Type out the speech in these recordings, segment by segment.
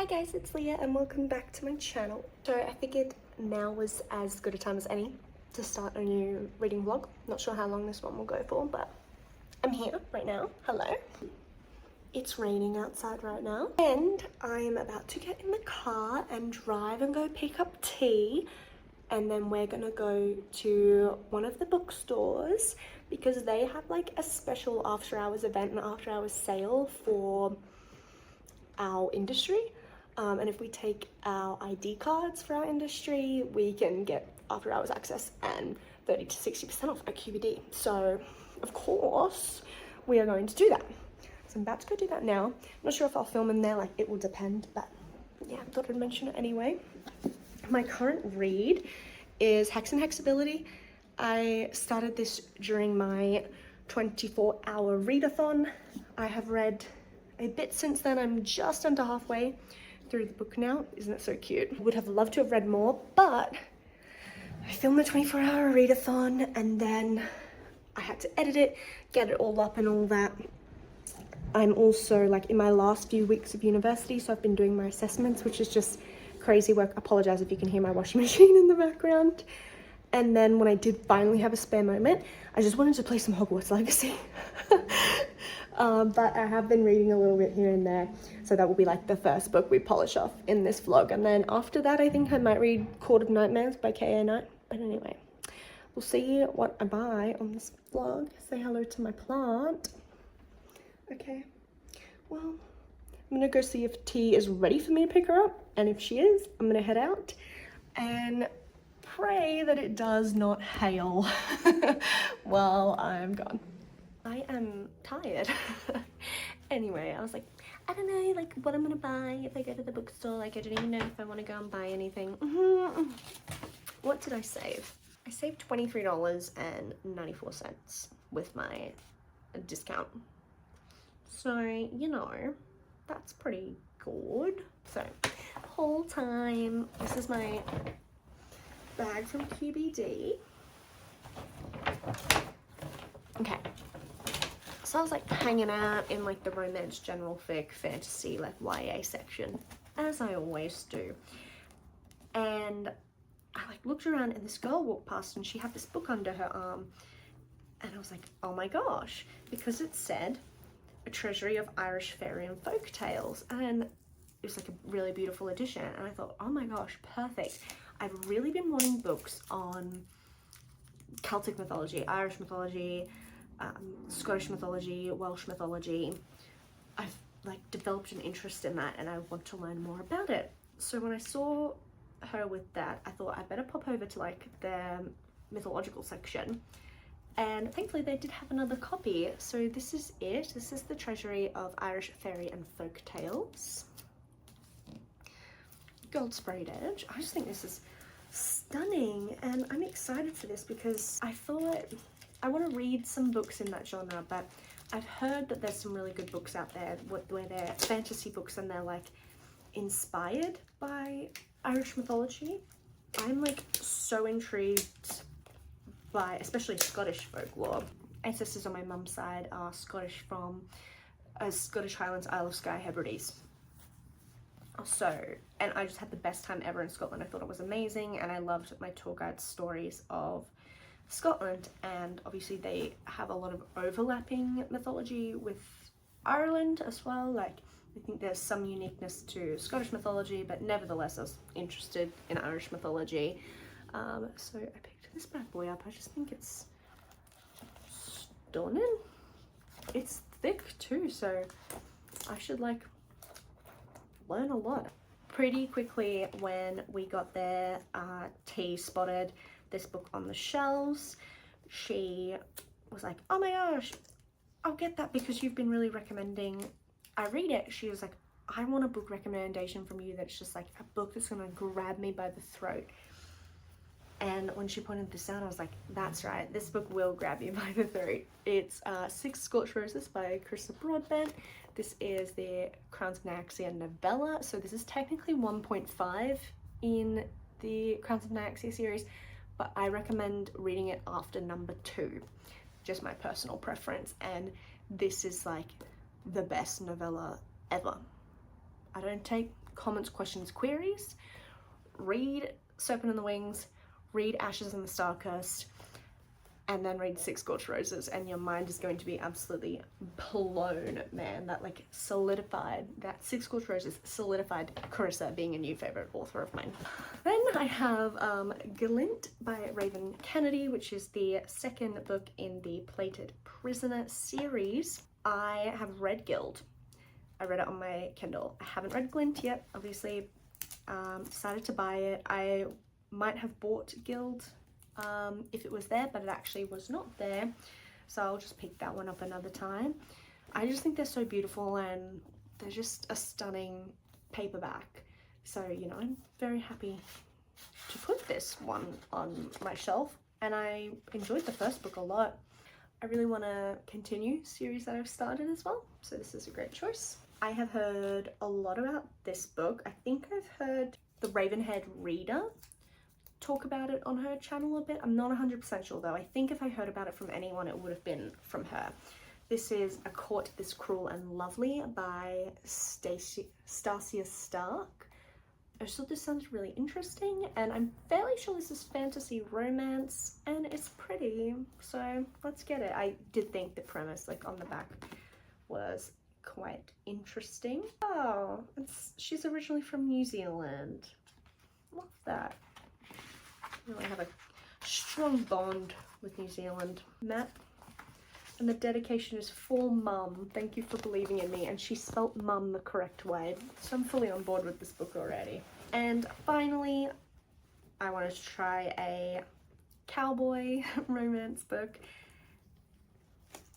Hi guys, it's Leah and welcome back to my channel. So I figured now was as good a time as any to start a new reading vlog. Not sure how long this one will go for, but I'm here right now. Hello. It's raining outside right now and I am about to get in the car and drive and go pick up tea, and then we're gonna go to one of the bookstores because they have like a special after hours event and after hours sale for our industry. And if we take our ID cards for our industry, we can get after hours access and 30 to 60% off at QBD. So of course we are going to do that. So I'm about to go do that now. I'm not sure if I'll film in there, like it will depend, but yeah, I thought I'd mention it anyway. My current read is Hex and Hexability. I started this during my 24-hour readathon. I have read a bit since then. I'm just under halfway through the book now. Isn't it so cute? Would have loved to have read more, but I filmed the 24-hour readathon and then I had to edit it, get it all up and all that. I'm also like in my last few weeks of university, so I've been doing my assessments, which is just crazy work. Apologize if you can hear my washing machine in the background. And then when I did finally have a spare moment, I just wanted to play some Hogwarts Legacy. But I have been reading a little bit here and there, so that will be like the first book we polish off in this vlog. And then after that, I think I might read Court of Nightmares by K.A. Knight. But anyway, we'll see what I buy on this vlog. Say hello to my plant. Okay, well, I'm gonna go see if T is ready for me to pick her up, and if she is, I'm gonna head out and pray that it does not hail while I'm gone. I am tired. Anyway, I was like, I don't know, like what I'm gonna buy if I go to the bookstore. Like I don't even know if I want to go and buy anything. What did I save? I saved $23.94 with my discount. So, you know, that's pretty good. So, whole time, this is my bag from QBD. Okay. So I was like hanging out in like the romance, general fic, fantasy, like YA section, as I always do. And I like looked around and this girl walked past and she had this book under her arm. And I was like, oh my gosh, because it said A Treasury of Irish Fairy and Folk Tales. And it was like a really beautiful edition. And I thought, oh my gosh, perfect. I've really been wanting books on Celtic mythology, Irish mythology, Scottish mythology, Welsh mythology. I've like developed an interest in that and I want to learn more about it. So when I saw her with that, I thought I better pop over to like the mythological section, and thankfully they did have another copy. So this is it. This is the Treasury of Irish Fairy and Folk Tales. Gold sprayed edge. I just think this is stunning and I'm excited for this because I thought I want to read some books in that genre, but I've heard that there's some really good books out there where they're fantasy books and they're like inspired by Irish mythology. I'm like so intrigued by especially Scottish folklore. Ancestors on my mum's side are Scottish from Scottish Highlands, Isle of Skye, Hebrides. So, and I just had the best time ever in Scotland. I thought it was amazing and I loved my tour guide's stories of Scotland, and obviously they have a lot of overlapping mythology with Ireland as well. Like I think there's some uniqueness to Scottish mythology, but nevertheless I was interested in Irish mythology. So I picked this bad boy up. I just think it's stunning. It's thick too, so I should like learn a lot. Pretty quickly when we got there, T spotted this book on the shelves. She was like, oh my gosh, I'll get that because you've been really recommending I read it. She was like, I want a book recommendation from you that's just like a book that's gonna grab me by the throat. And when she pointed this out, I was like, that's right, this book will grab you by the throat. It's Six Scorched Roses by Krista Broadbent. This is the Crowns of Nyaxia novella, so this is technically 1.5 in the Crowns of Nyaxia series, but I recommend reading it after number 2, just my personal preference. And this is like the best novella ever. I don't take comments, questions, queries, read Serpent in the Wings, read Ashes in the Starcurst, and then read Six Scorched Roses, and your mind is going to be absolutely blown, man. That like solidified, that Six Scorched Roses solidified Carissa being a new favorite author of mine. Then I have Glint by Raven Kennedy, which is the second book in the Plated Prisoner series. I have read Guild. I read it on my Kindle. I haven't read Glint yet, obviously. Decided to buy it. I might have bought Guild if it was there, but it actually was not there, so I'll just pick that one up another time. I just think they're so beautiful, and they're just a stunning paperback, so you know, I'm very happy to put this one on my shelf. And I enjoyed the first book a lot. I really want to continue series that I've started as well, so this is a great choice. I have heard a lot about this book. I think I've heard the Ravenhead Reader talk about it on her channel a bit. I'm not 100% sure though. I think if I heard about it from anyone, it would have been from her. This is A Court This Cruel and Lovely by Stasia Stark. I just thought this sounded really interesting, and I'm fairly sure this is fantasy romance, and it's pretty, so let's get it. I did think the premise, like on the back, was quite interesting. Oh, she's originally from New Zealand. Love that. I have a strong bond with New Zealand. Matt, and the dedication is for Mum. Thank you for believing in me. And she spelt mum the correct way, so I'm fully on board with this book already. And finally, I wanted to try a cowboy romance book,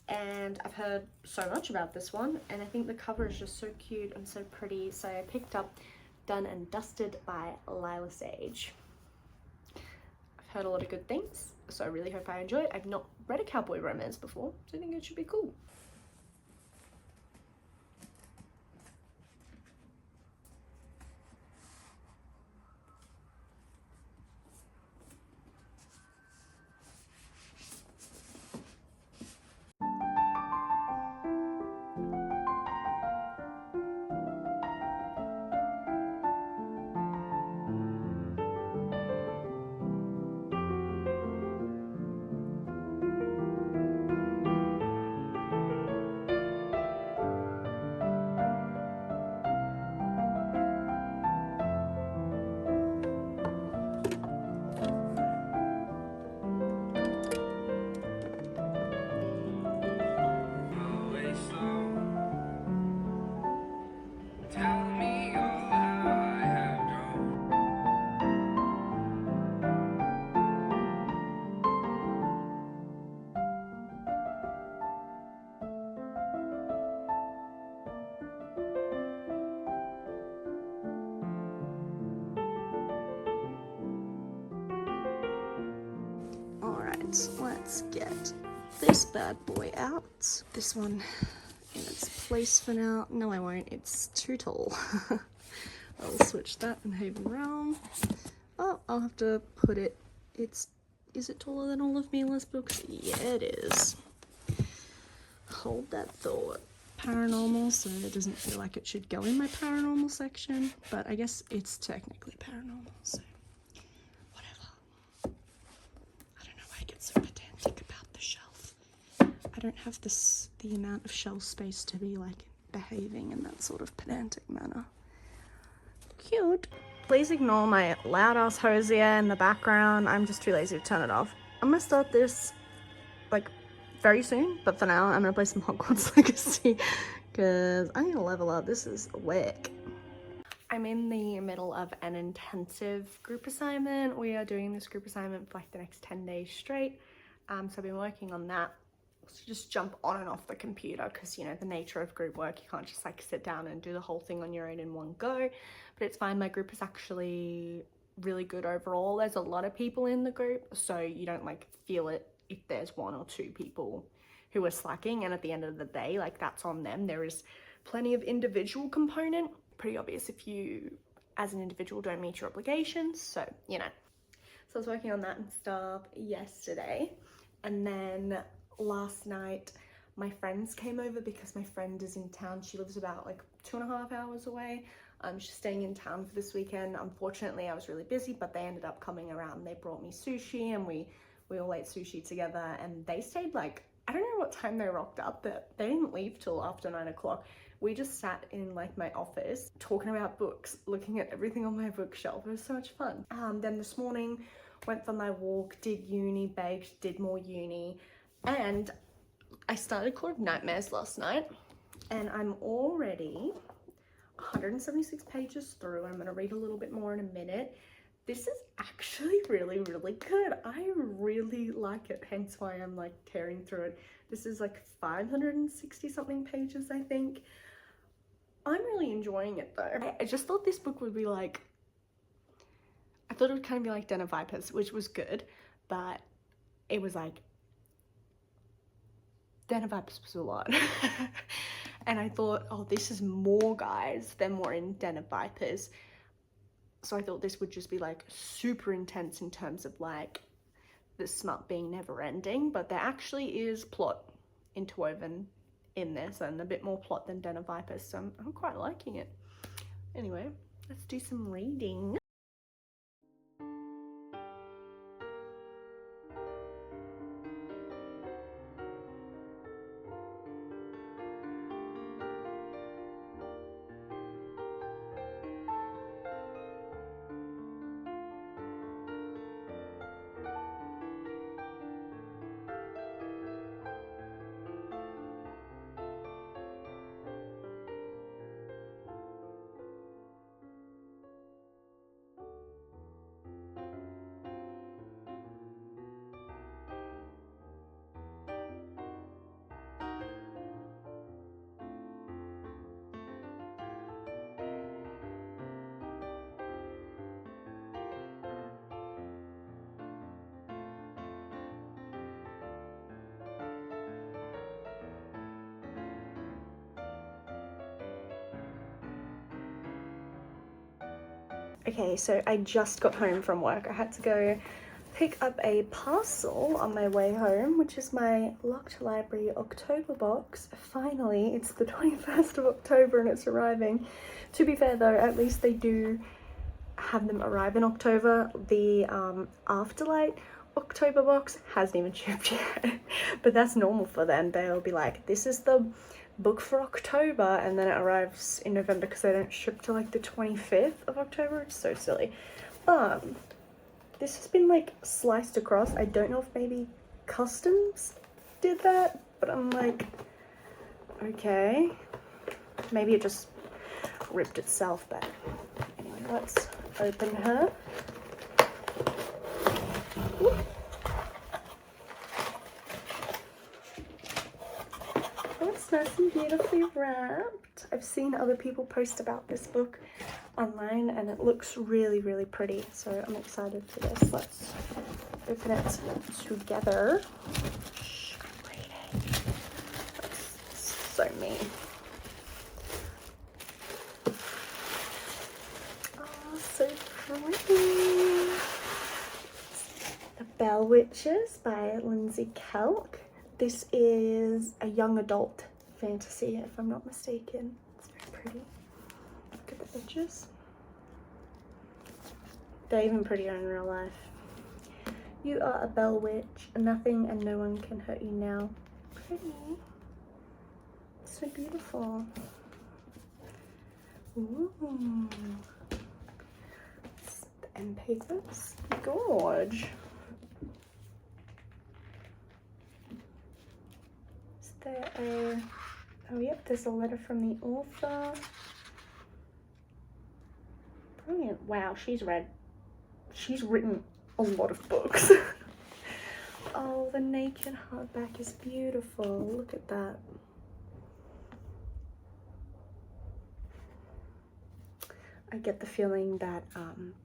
and I've heard so much about this one, and I think the cover is just so cute and so pretty, so I picked up Done and Dusted by Lila Sage. Heard a lot of good things, so I really hope I enjoy it. I've not read a cowboy romance before, so I think it should be cool. Let's get this bad boy out. This one in its place for now. No, I won't. It's too tall. I'll switch that and have it around. Oh, I'll have to put it. Is it taller than all of Mila's books? Yeah, it is. Hold that thought. Paranormal, so it doesn't feel like it should go in my paranormal section, but I guess it's technically paranormal, so whatever. I don't know why I get so pedantic about the shelf. I don't have the amount of shelf space to be like behaving in that sort of pedantic manner. Cute. Please ignore my loud ass hosier in the background. I'm just too lazy to turn it off. I'm gonna start this like very soon, but for now I'm gonna play some Hogwarts Legacy because I need to level up. This is whack. I'm in the middle of an intensive group assignment. We are doing this group assignment for like the next 10 days straight. So I've been working on that. So just jump on and off the computer because, you know, the nature of group work, you can't just like sit down and do the whole thing on your own in one go. But it's fine. My group is actually really good overall. There's a lot of people in the group, so you don't like feel it if there's one or two people who are slacking, and at the end of the day, like, that's on them. There is plenty of individual component. Pretty obvious if you as an individual don't meet your obligations, so you know. So I was working on that and stuff yesterday, and then last night my friends came over because my friend is in town. She lives about like 2.5 hours away. She's staying in town for this weekend. Unfortunately, I was really busy, but they ended up coming around. They brought me sushi and we all ate sushi together, and they stayed like, I don't know what time they rocked up, but they didn't leave till after 9 o'clock. We just sat in like my office talking about books, looking at everything on my bookshelf. It was so much fun. Then this morning, went for my walk, did uni, baked, did more uni, and I started Court of Nightmares last night, and I'm already 176 pages through, and I'm going to read a little bit more in a minute. This is actually really, really good. I really like it, hence why I'm like tearing through it. This is like 560 something pages, I think. I'm really enjoying it though. I just thought this book would be like, I thought it would kind of be like Den of Vipers, which was good, but it was like, Den of Vipers was a lot. And I thought, oh, this is more guys than were in Den of Vipers. So I thought this would just be like super intense in terms of like the smut being never ending, but there actually is plot interwoven in this, and a bit more plot than Den of Vipers, so I'm quite liking it. Anyway, let's do some reading. Okay, so I just got home from work. I had to go pick up a parcel on my way home, which is my Locked Library October box. Finally, it's the 21st of October and it's arriving. To be fair though, at least they do have them arrive in October. The Afterlight October box hasn't even shipped yet, but that's normal for them. They'll be like, this is the book for October, and then it arrives in November because they don't ship till like the 25th of October. It's so silly. This has been like sliced across. I don't know if maybe customs did that, but I'm like, okay, maybe it just ripped itself. But anyway, let's open her. Ooh. Oh, it's nice and beautifully wrapped. I've seen other people post about this book online and it looks really, really pretty, so I'm excited for this. Let's open it together. Shh, I'm reading. That's so mean. Oh, so pretty. The Bell Witches by Lindsay Kelk. This is a young adult fantasy, if I'm not mistaken. It's very pretty. Look at the edges. They're even prettier in real life. You are a bell witch, and nothing and no one can hurt you now. Pretty. So beautiful. Ooh. The end papers. Gorge. Is there a... Oh, yep, there's a letter from the author. Brilliant. Wow, she's written a lot of books. Oh, the naked hardback is beautiful. Look at that. I get the feeling that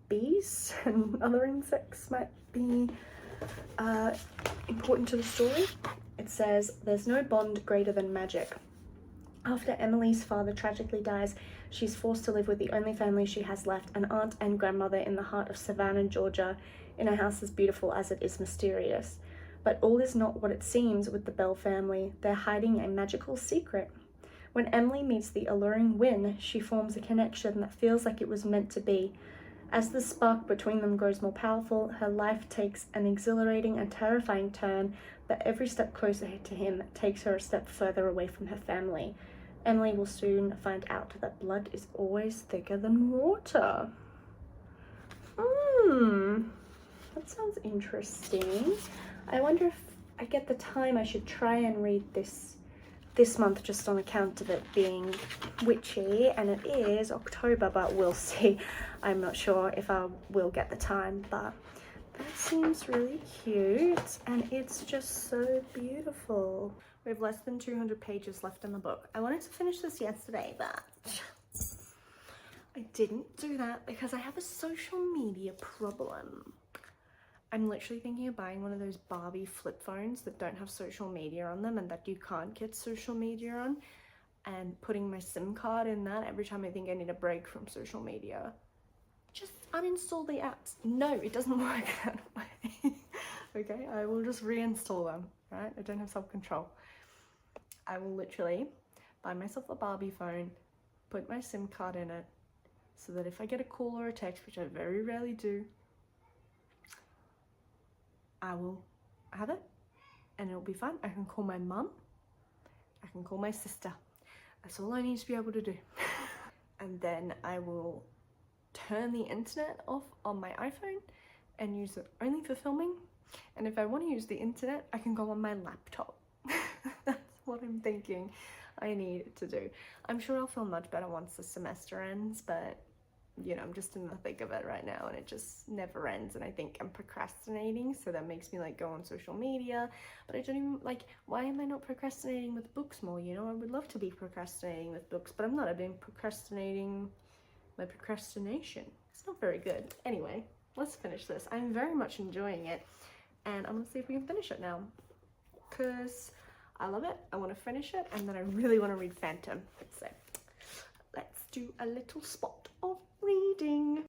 bees and other insects might be important to the story. It says, there's no bond greater than magic. After Emily's father tragically dies, she's forced to live with the only family she has left, an aunt and grandmother in the heart of Savannah, Georgia, in a house as beautiful as it is mysterious. But all is not what it seems with the Bell family. They're hiding a magical secret. When Emily meets the alluring Wynne, she forms a connection that feels like it was meant to be. As the spark between them grows more powerful, her life takes an exhilarating and terrifying turn, but every step closer to him takes her a step further away from her family. Emily will soon find out that blood is always thicker than water. That sounds interesting. I wonder if I get the time. I should try and read this month, just on account of it being witchy, and it is October, but we'll see. I'm not sure if I will get the time, but that seems really cute, and it's just so beautiful. We have less than 200 pages left in the book. I wanted to finish this yesterday, but I didn't do that because I have a social media problem. I'm literally thinking of buying one of those Barbie flip phones that don't have social media on them and that you can't get social media on, and putting my SIM card in that every time I think I need a break from social media. Just uninstall the apps. No, it doesn't work that way. Okay, I will just reinstall them, right? I don't have self-control. I will literally buy myself a Barbie phone, put my SIM card in it, so that if I get a call or a text, which I very rarely do, I will have it and it'll be fine. I can call my mum, I can call my sister. That's all I need to be able to do. And then I will turn the internet off on my iPhone and use it only for filming. And if I want to use the internet, I can go on my laptop. That's what I'm thinking I need to do. I'm sure I'll feel much better once the semester ends, but you know, I'm just in the thick of it right now and it just never ends, and I think I'm procrastinating, so that makes me like go on social media, but I don't even like, why am I not procrastinating with books more? You know, I would love to be procrastinating with books, but I'm not. I've been procrastinating my procrastination. It's not very good. Anyway, let's finish this. I'm very much enjoying it, and I'm gonna see if we can finish it now, because I love it. I want to finish it, and then I really want to read Phantom. So let's do a little spot of reading.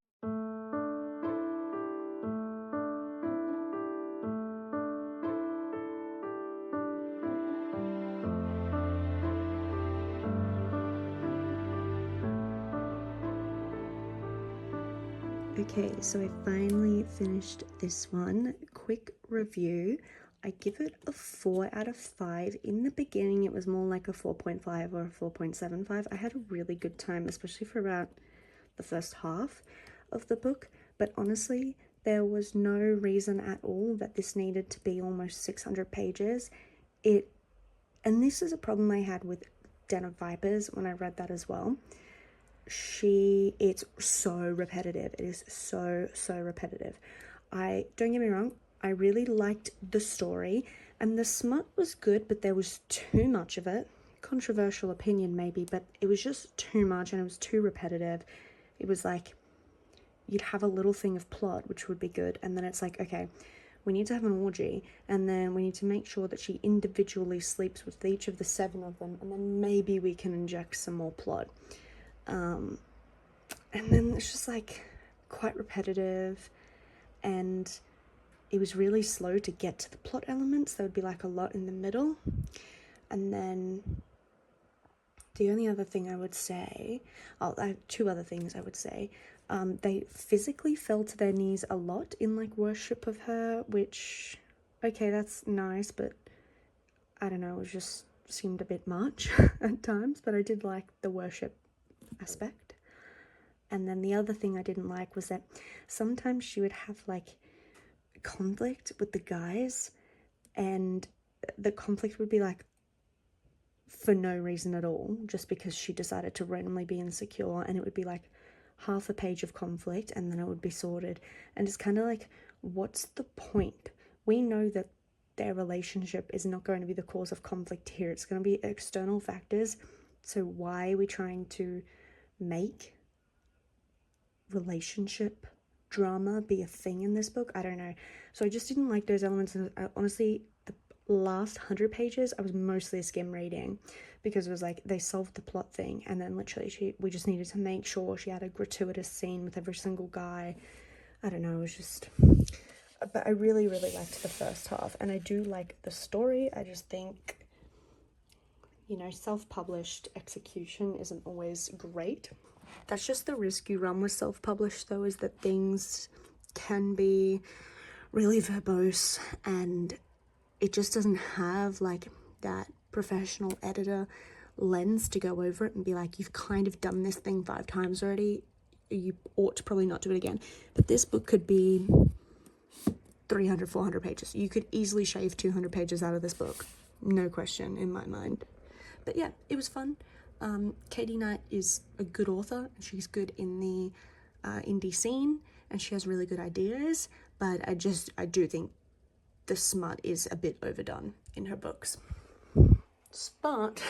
Okay, so I finally finished this one. Quick review. I give it a 4 out of 5. In the beginning, it was more like a 4.5 or a 4.75. I had a really good time, especially for about the first half of the book. But honestly, there was no reason at all that this needed to be almost 600 pages. And this is a problem I had with Den of Vipers when I read that as well. It's so repetitive. It is so repetitive. Don't get me wrong, I really liked the story and the smut was good, but there was too much of it. Controversial opinion maybe, but it was just too much and it was too repetitive. It was like you'd have a little thing of plot, which would be good, and then it's like, okay, we need to have an orgy, and then we need to make sure that she individually sleeps with each of the 7 of them, and then maybe we can inject some more plot. And then it's just like quite repetitive, and it was really slow to get to the plot elements. There would be like a lot in the middle. And then the only other thing I would say, I have 2 other things I would say. They physically fell to their knees a lot in like worship of her, which, okay, that's nice, but I don't know, it just seemed a bit much at times, but I did like the worship aspect. And then the other thing I didn't like was that sometimes she would have like conflict with the guys, and the conflict would be like for no reason at all, just because she decided to randomly be insecure, and it would be like half a page of conflict and then it would be sorted. And it's kind of like, what's the point? We know that their relationship is not going to be the cause of conflict here. It's going to be external factors. So why are we trying to make relationship drama be a thing in this book? I don't know. So I just didn't like those elements. And honestly, the last 100 pages I was mostly a skim reading, because it was like they solved the plot thing, and then literally we just needed to make sure she had a gratuitous scene with every single guy. I don't know, it was just, but I really liked the first half, and I do like the story. I just think you know, self-published execution isn't always great. That's just the risk you run with self-published though, is that things can be really verbose and it just doesn't have like that professional editor lens to go over it and be like, you've kind of done this thing 5 times already, you ought to probably not do it again. But this book could be 300, 400 pages. You could easily shave 200 pages out of this book, no question in my mind. But yeah, it was fun. Katie Knight is a good author. She's good in the indie scene and she has really good ideas, but I do think the smut is a bit overdone in her books. But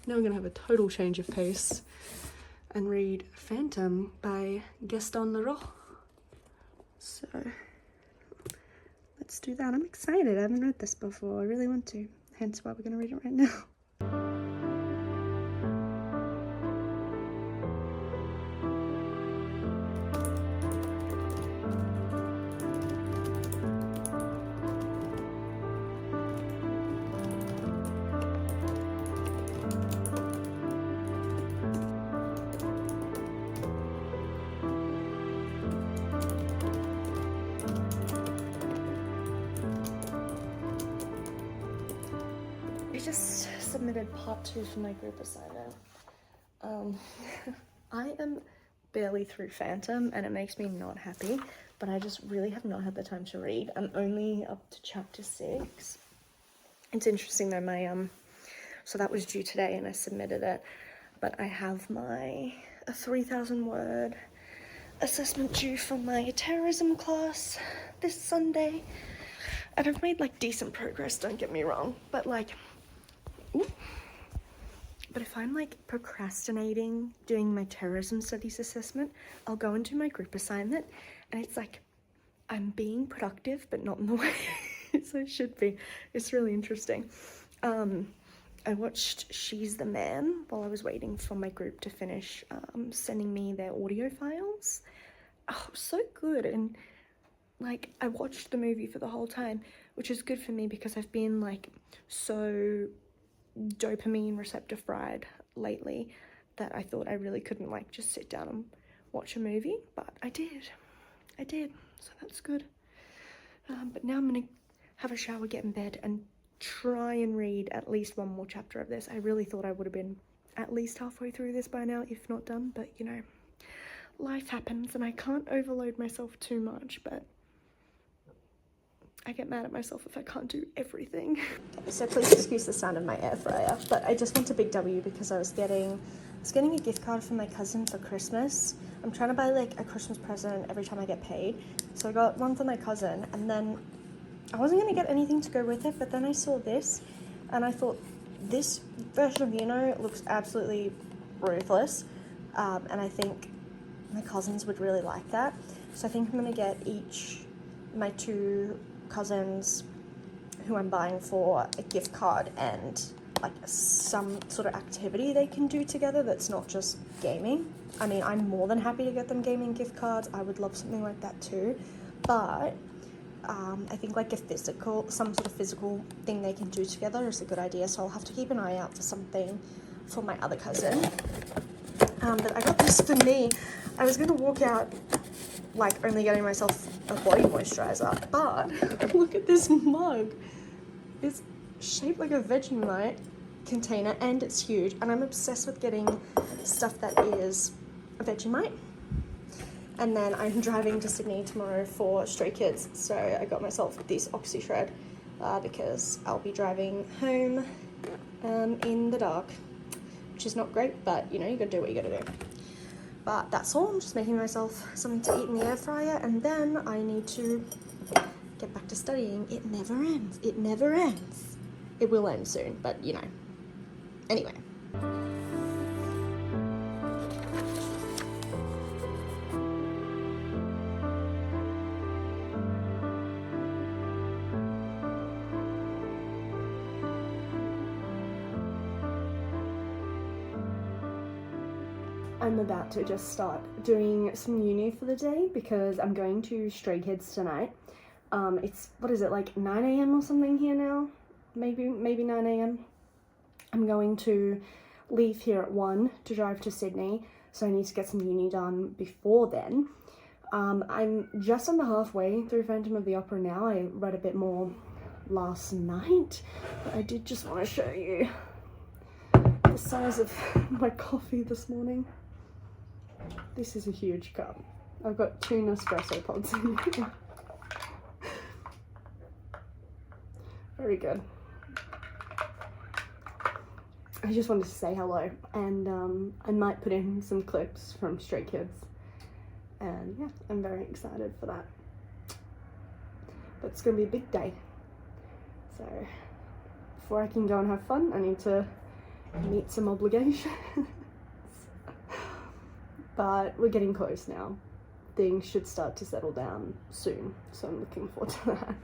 now I'm gonna have a total change of pace and read Phantom by Gaston Leroux. So let's do that. I'm excited. I haven't read this before. I really want to. Hence why we're gonna read it right now. I just submitted part 2 for my group assignment. I am barely through Phantom and it makes me not happy, but I just really have not had the time to read. I'm only up to chapter 6. It's interesting though, so that was due today and I submitted it, but I have a 3,000 word assessment due for my terrorism class this Sunday, and I've made like decent progress, don't get me wrong, but like, ooh. But if I'm like procrastinating doing my terrorism studies assessment, I'll go and do my group assignment and it's like I'm being productive but not in the way so it should be. It's really interesting. I watched She's the Man while I was waiting for my group to finish sending me their audio files. Oh, so good. And like I watched the movie for the whole time, which is good for me because I've been like so dopamine receptor fried lately that I thought I really couldn't like just sit down and watch a movie, but I did, so that's good. But now I'm gonna have a shower, get in bed and try and read at least one more chapter of this. I really thought I would have been at least halfway through this by now, if not done, but you know, life happens and I can't overload myself too much, but I get mad at myself if I can't do everything. So please excuse the sound of my air fryer, but I just went to Big W because I was getting a gift card from my cousin for Christmas. I'm trying to buy like a Christmas present every time I get paid. So I got one for my cousin and then I wasn't gonna get anything to go with it, but then I saw this and I thought this version of Uno looks absolutely ruthless. And I think my cousins would really like that. So I think I'm gonna get my 2 cousins who I'm buying for a gift card and like some sort of activity they can do together that's not just gaming. I mean, I'm more than happy to get them gaming gift cards. I would love something like that too, but I think like some sort of physical thing they can do together is a good idea, so I'll have to keep an eye out for something for my other cousin. But I got this for me. I was gonna walk out like only getting myself a body moisturizer, but look at this mug. It's shaped like a Vegemite container and it's huge, and I'm obsessed with getting stuff that is a Vegemite. And then I'm driving to Sydney tomorrow for Stray Kids, so I got myself this Oxy Shred because I'll be driving home in the dark, which is not great, but you know, you gotta do what you gotta do. But that's all. I'm just making myself something to eat in the air fryer, and then I need to get back to studying. It never ends. It never ends. It will end soon, but you know. Anyway. I'm about to just start doing some uni for the day because I'm going to Stray Kids tonight. It's, what is it, like 9 AM or something here now? Maybe 9 AM. I'm going to leave here at 1 to drive to Sydney, so I need to get some uni done before then. I'm just under halfway through Phantom of the Opera now. I read a bit more last night, but I did just want to show you the size of my coffee this morning. This is a huge cup. I've got 2 Nespresso pods in here. Very good. I just wanted to say hello, and I might put in some clips from Stray Kids, and yeah, I'm very excited for that. But it's gonna be a big day, so before I can go and have fun, I need to meet some obligations. But we're getting close now. Things should start to settle down soon, so I'm looking forward to that.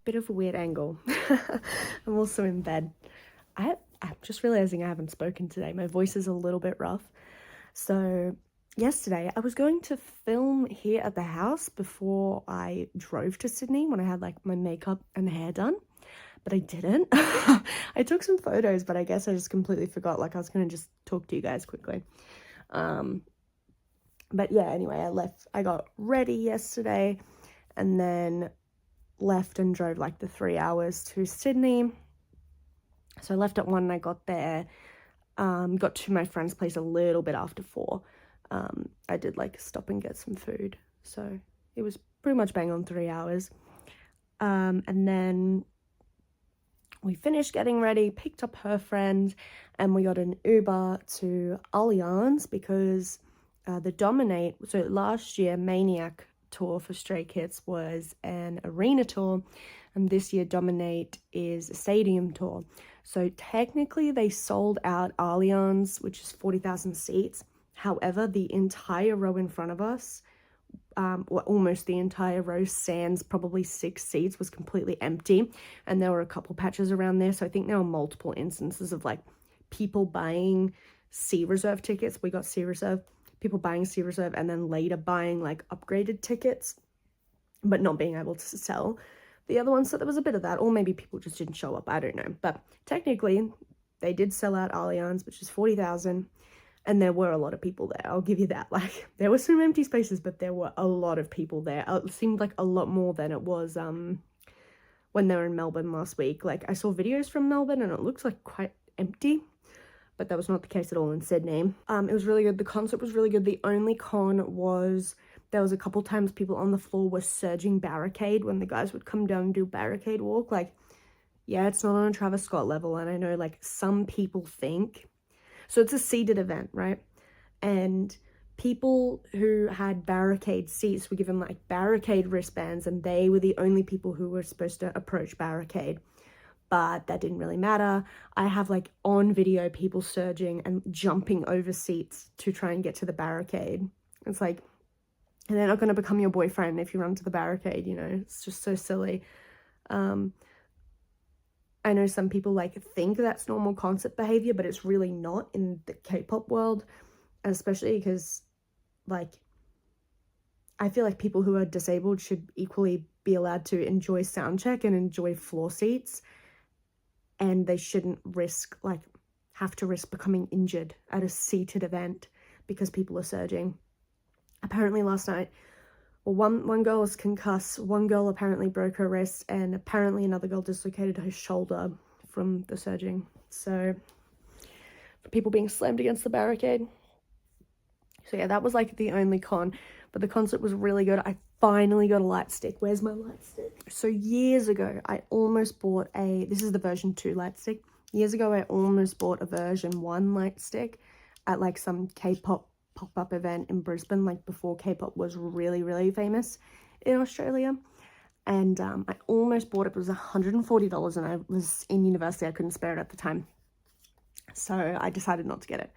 Bit of a weird angle. I'm also in bed. I'm just realizing I haven't spoken today. My voice is a little bit rough. So yesterday I was going to film here at the house before I drove to Sydney when I had like my makeup and hair done, but I didn't. I took some photos, but I guess I just completely forgot. Like I was gonna just talk to you guys quickly. But yeah, anyway, I got ready yesterday and then left and drove like the 3 hours to Sydney. So I left at 1 and I got there, got to my friend's place a little bit after 4. I did like stop and get some food, so it was pretty much bang on 3 hours. And then we finished getting ready, picked up her friend, and we got an Uber to Allianz because the Dominate, so last year Maniac tour for Stray Kids was an arena tour, and this year Dominate is a stadium tour. So technically they sold out Allianz, which is 40,000 seats. However, the entire row in front of us, or almost the entire row, sans probably 6 seats, was completely empty, and there were a couple patches around there. So I think there were multiple instances of like people buying C reserve tickets. We got C reserve. People buying C reserve and then later buying like upgraded tickets, but not being able to sell the other ones. So there was a bit of that, or maybe people just didn't show up. I don't know. But technically, they did sell out Allianz, which is 40,000. And there were a lot of people there, I'll give you that. Like, there were some empty spaces, but there were a lot of people there. It seemed like a lot more than it was when they were in Melbourne last week. Like, I saw videos from Melbourne and it looks like quite empty, but that was not the case at all in Sydney. It was really good. The concert was really good. The only con was there was a couple times people on the floor were surging barricade when the guys would come down and do barricade walk. Like, yeah, it's not on a Travis Scott level, and I know like some people think, so it's a seated event, right? And people who had barricade seats were given like barricade wristbands, and they were the only people who were supposed to approach barricade. But that didn't really matter. I have like on video people surging and jumping over seats to try and get to the barricade. It's like, and they're not going to become your boyfriend if you run to the barricade, you know? It's just so silly. I know some people like think that's normal concert behavior, but it's really not in the K-pop world, especially because like I feel like people who are disabled should equally be allowed to enjoy sound check and enjoy floor seats, and they shouldn't have to risk becoming injured at a seated event because people are surging. Apparently last night, one girl was concussed, one girl apparently broke her wrist, and apparently another girl dislocated her shoulder from the surging. So, for people being slammed against the barricade. So yeah, that was like the only con, but the concert was really good. I finally got a light stick. Where's my light stick? So years ago, I almost bought this is the version 2 light stick. Years ago, I almost bought a version 1 light stick at like some K-pop pop-up event in Brisbane, like before K-pop was really, really famous in Australia. And I almost bought it. It was $140 and I was in university. I couldn't spare it at the time. So I decided not to get it.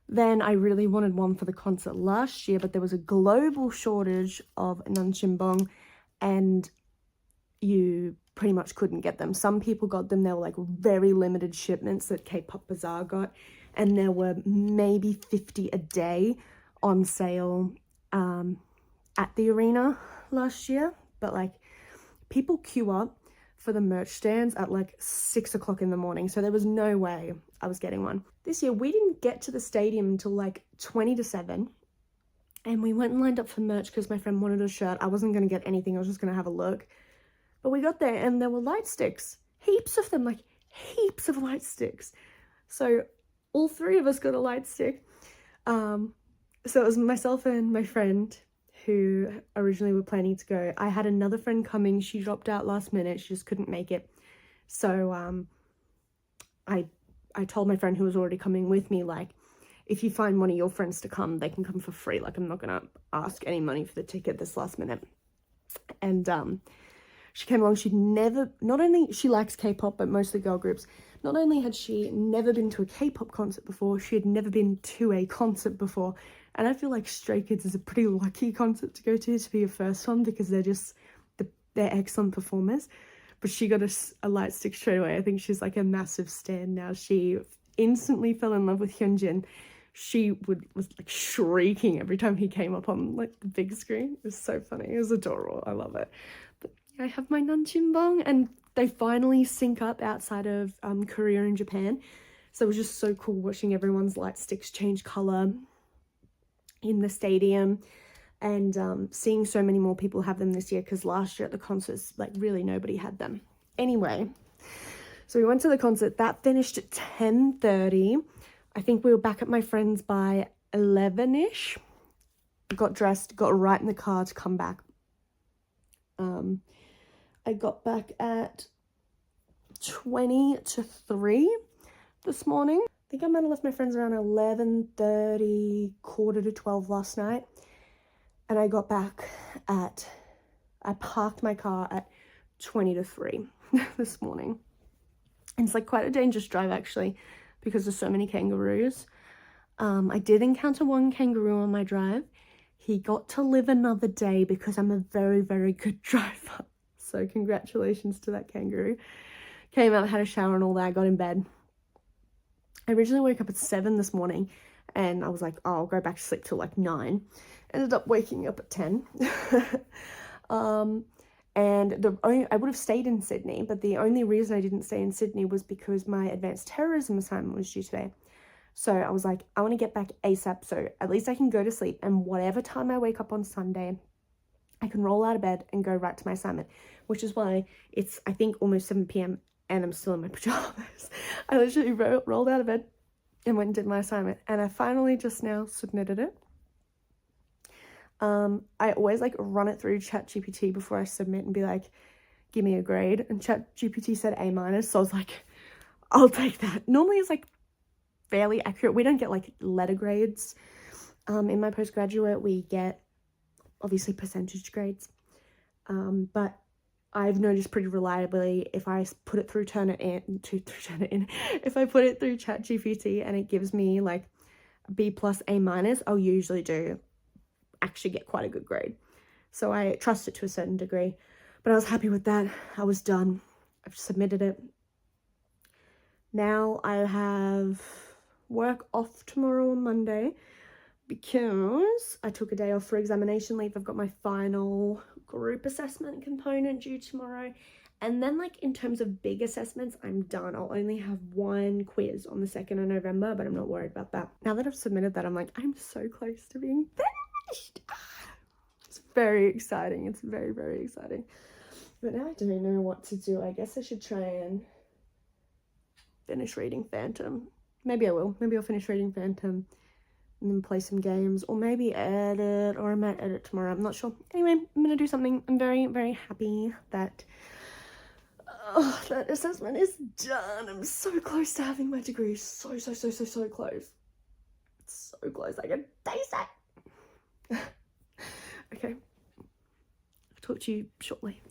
Then I really wanted one for the concert last year, but there was a global shortage of nanchimbong and you pretty much couldn't get them. Some people got them. They were like very limited shipments that K-Pop Bazaar got, and there were maybe 50 a day on sale at the arena last year. But like people queue up for the merch stands at like 6 o'clock in the morning, so there was no way I was getting one. This year we didn't get to the stadium until like 20 to 7, and we went and lined up for merch because my friend wanted a shirt. I wasn't going to get anything, I was just going to have a look. But we got there and there were light sticks, heaps of them, like heaps of light sticks. So all 3 of us got a light stick. So it was myself and my friend who originally were planning to go. I had another friend coming. She dropped out last minute. She just couldn't make it. So I told my friend who was already coming with me, like, if you find one of your friends to come, they can come for free. Like, I'm not going to ask any money for the ticket this last minute. And she came along. Not only she likes K-pop, but most of the girl groups, not only had she never been to a K-pop concert before, she had never been to a concert before. And I feel like Stray Kids is a pretty lucky concert to go to be your first one, because they're excellent performers. But she got a light stick straight away. I think she's like a massive stan now. She instantly fell in love with Hyunjin. She was like shrieking every time he came up on like the big screen. It was so funny. It was adorable. I love it. But I have my nanchimbong, and they finally sync up outside of Korea and Japan. So it was just so cool watching everyone's light sticks change color in the stadium, and seeing so many more people have them this year, because last year at the concerts, like, really nobody had them. Anyway, so we went to the concert. That finished at 10:30. I think we were back at my friend's by 11ish. Got dressed, got right in the car to come back. I got back at 20 to 3 this morning. I think I might have left my friends around 11:30, quarter to 12 last night. And I got back I parked my car at 20 to 3 this morning. And it's like quite a dangerous drive actually, because there's so many kangaroos. I did encounter one kangaroo on my drive. He got to live another day because I'm a very, very good driver. So congratulations to that kangaroo. Came out, had a shower and all that, got in bed. I originally woke up at 7 this morning and I was like, oh, I'll go back to sleep till like 9. Ended up waking up at 10. And I would have stayed in Sydney, but the only reason I didn't stay in Sydney was because my advanced terrorism assignment was due today. So I was like, I want to get back ASAP, so at least I can go to sleep, and whatever time I wake up on Sunday, I can roll out of bed and go right to my assignment, which is why it's, I think, almost 7 p.m. and I'm still in my pajamas. I literally rolled out of bed and went and did my assignment, and I finally just now submitted it. I always like run it through ChatGPT before I submit and be like, give me a grade, and ChatGPT said A-, so I was like, I'll take that. Normally it's like fairly accurate. We don't get like letter grades. In my postgraduate we get obviously percentage grades, but I've noticed pretty reliably if I put it through if I put it through ChatGPT and it gives me like B+, A-, I'll usually actually get quite a good grade. So I trust it to a certain degree, but I was happy with that. I was done. I've submitted it. Now I have work off tomorrow on Monday because I took a day off for examination leave. I've got my final group assessment component due tomorrow. And then like in terms of big assessments, I'm done. I'll only have one quiz on the 2nd of November, but I'm not worried about that. Now that I've submitted that, I'm like, I'm so close to being finished. It's very exciting. It's very, very exciting. But now I don't know what to do. I guess I should try and finish reading Phantom. Maybe I will. Maybe I'll finish reading Phantom and then play some games, or maybe edit, or I might edit tomorrow. I'm not sure. Anyway, I'm gonna do something. I'm very, very happy that that assessment is done. I'm so close to having my degree. So close. So close. I can taste it. Okay. I'll talk to you shortly.